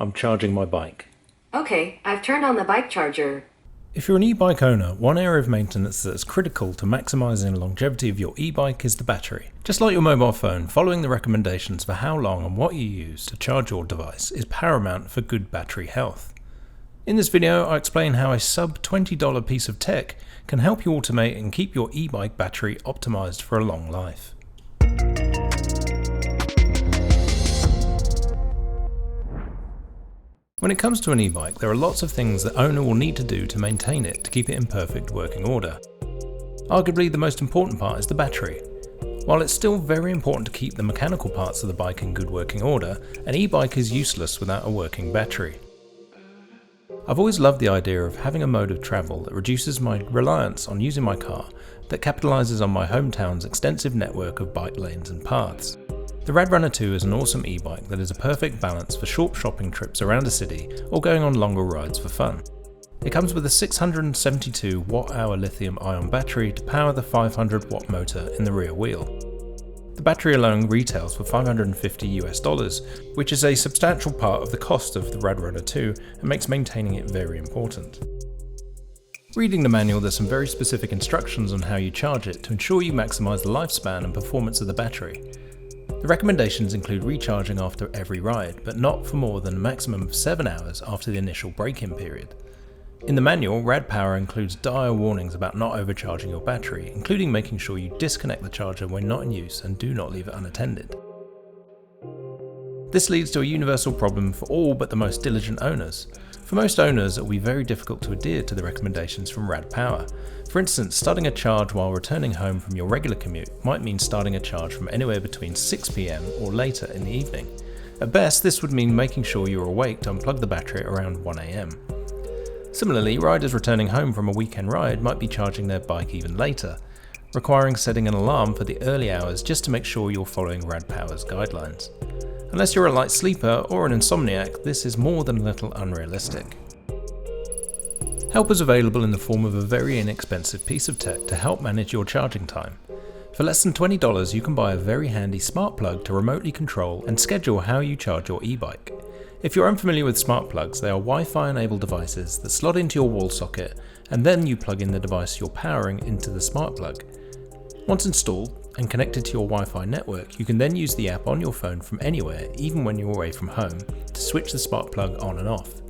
I'm charging my bike. Okay, I've turned on the bike charger. If you're an e-bike owner, one area of maintenance that is critical to maximising the longevity of your e-bike is the battery. Just like your mobile phone, following the recommendations for how long and what you use to charge your device is paramount for good battery health. In this video, I explain how a sub $20 piece of tech can help you automate and keep your e-bike battery optimised for a long life. When it comes to an e-bike, there are lots of things the owner will need to do to maintain it to keep it in perfect working order. Arguably the most important part is the battery. While it's still very important to keep the mechanical parts of the bike in good working order, an e-bike is useless without a working battery. I've always loved the idea of having a mode of travel that reduces my reliance on using my car, that capitalises on my hometown's extensive network of bike lanes and paths. The Radrunner 2 is an awesome e-bike that is a perfect balance for short shopping trips around a city or going on longer rides for fun. It comes with a 672 watt-hour lithium-ion battery to power the 500 watt motor in the rear wheel. The battery alone retails for $550, which is a substantial part of the cost of the Radrunner 2 and makes maintaining it very important. Reading the manual, there's some very specific instructions on how you charge it to ensure you maximise the lifespan and performance of the battery. The recommendations include recharging after every ride, but not for more than a maximum of 7 hours after the initial break-in period. In the manual, Rad Power includes dire warnings about not overcharging your battery, including making sure you disconnect the charger when not in use and do not leave it unattended. This leads to a universal problem for all but the most diligent owners. For most owners, it will be very difficult to adhere to the recommendations from Rad Power. For instance, starting a charge while returning home from your regular commute might mean starting a charge from anywhere between 6 PM or later in the evening. At best, this would mean making sure you are awake to unplug the battery at around 1 AM. Similarly, riders returning home from a weekend ride might be charging their bike even later, requiring setting an alarm for the early hours just to make sure you're following Rad Power's guidelines. Unless you're a light sleeper or an insomniac, this is more than a little unrealistic. Help is available in the form of a very inexpensive piece of tech to help manage your charging time. For less than $20, you can buy a very handy smart plug to remotely control and schedule how you charge your e-bike. If you're unfamiliar with smart plugs, they are Wi-Fi enabled devices that slot into your wall socket, and then you plug in the device you're powering into the smart plug. Once installed and connected to your Wi-Fi network, you can then use the app on your phone from anywhere, even when you're away from home, to switch the smart plug on and off.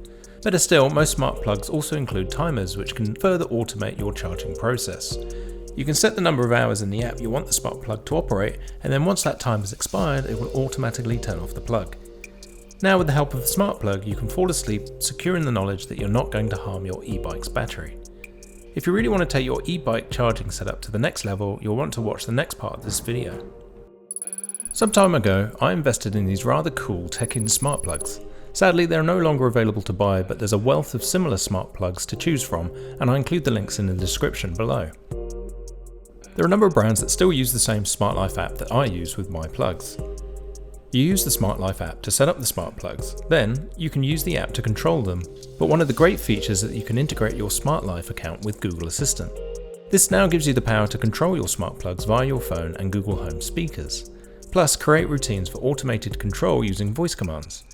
Better still, most smart plugs also include timers which can further automate your charging process. You can set the number of hours in the app you want the smart plug to operate, and then once that time has expired, it will automatically turn off the plug. Now with the help of the smart plug, you can fall asleep secure in the knowledge that you're not going to harm your e-bike's battery. If you really want to take your e-bike charging setup to the next level, you'll want to watch the next part of this video. Some time ago, I invested in these rather cool tech-in smart plugs. Sadly, they're no longer available to buy, but there's a wealth of similar smart plugs to choose from, and I include the links in the description below. There are a number of brands that still use the same SmartLife app that I use with my plugs. You use the SmartLife app to set up the smart plugs, then you can use the app to control them, but one of the great features is that you can integrate your SmartLife account with Google Assistant. This now gives you the power to control your smart plugs via your phone and Google Home speakers, plus create routines for automated control using voice commands.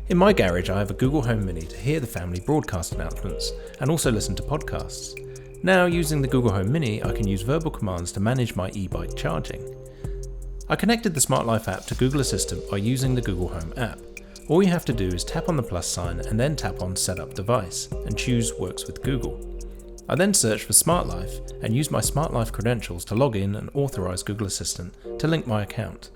In my garage I have a Google Home Mini to hear the family broadcast announcements and also listen to podcasts. Now using the Google Home Mini I can use verbal commands to manage my e-bike charging. I connected the SmartLife app to Google Assistant by using the Google Home app. All you have to do is tap on the plus sign and then tap on Set Up Device and choose Works with Google. I then search for SmartLife and use my SmartLife credentials to log in and authorize Google Assistant to link my account.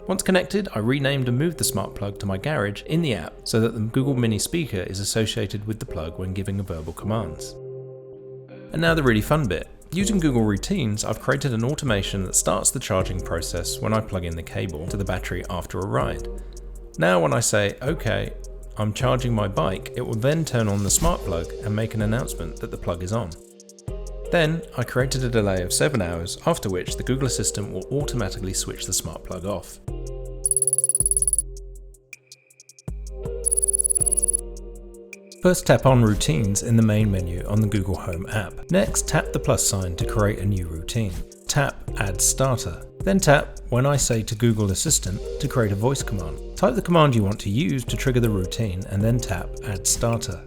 Once connected, I renamed and moved the smart plug to my garage in the app so that the Google Mini speaker is associated with the plug when giving verbal commands. And now the really fun bit. Using Google Routines, I've created an automation that starts the charging process when I plug in the cable to the battery after a ride. Now when I say, OK, I'm charging my bike, it will then turn on the smart plug and make an announcement that the plug is on. Then I created a delay of 7 hours, after which the Google Assistant will automatically switch the smart plug off. First tap on Routines in the main menu on the Google Home app. Next tap the plus sign to create a new routine. Tap Add Starter. Then tap when I say to Google Assistant to create a voice command. Type the command you want to use to trigger the routine and then tap Add Starter.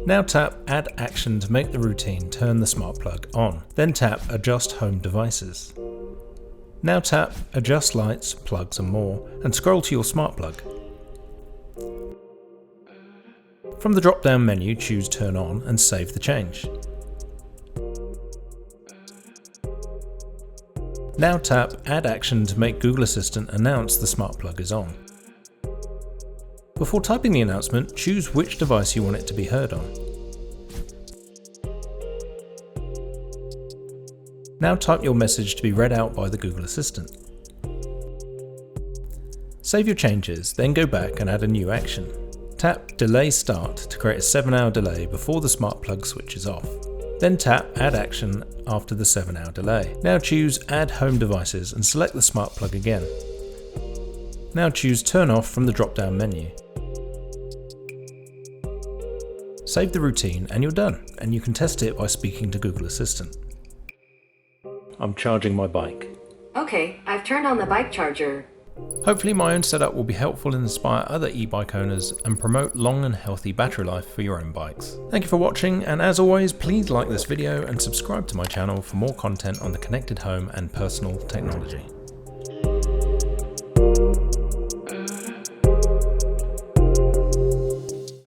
Now tap Add Action to make the routine turn the smart plug on. Then tap Adjust Home Devices. Now tap Adjust Lights, Plugs and More and scroll to your smart plug. From the drop-down menu, choose Turn On and save the change. Now tap Add Action to make Google Assistant announce the smart plug is on. Before typing the announcement, choose which device you want it to be heard on. Now type your message to be read out by the Google Assistant. Save your changes, then go back and add a new action. Tap Delay Start to create a 7-hour delay before the smart plug switches off. Then tap Add Action after the 7-hour delay. Now choose Add Home Devices and select the smart plug again. Now choose Turn Off from the drop-down menu. Save the routine and you're done, and you can test it by speaking to Google Assistant. I'm charging my bike. Okay, I've turned on the bike charger. Hopefully my own setup will be helpful and inspire other e-bike owners and promote long and healthy battery life for your own bikes. Thank you for watching, and as always, please like this video and subscribe to my channel for more content on the connected home and personal technology.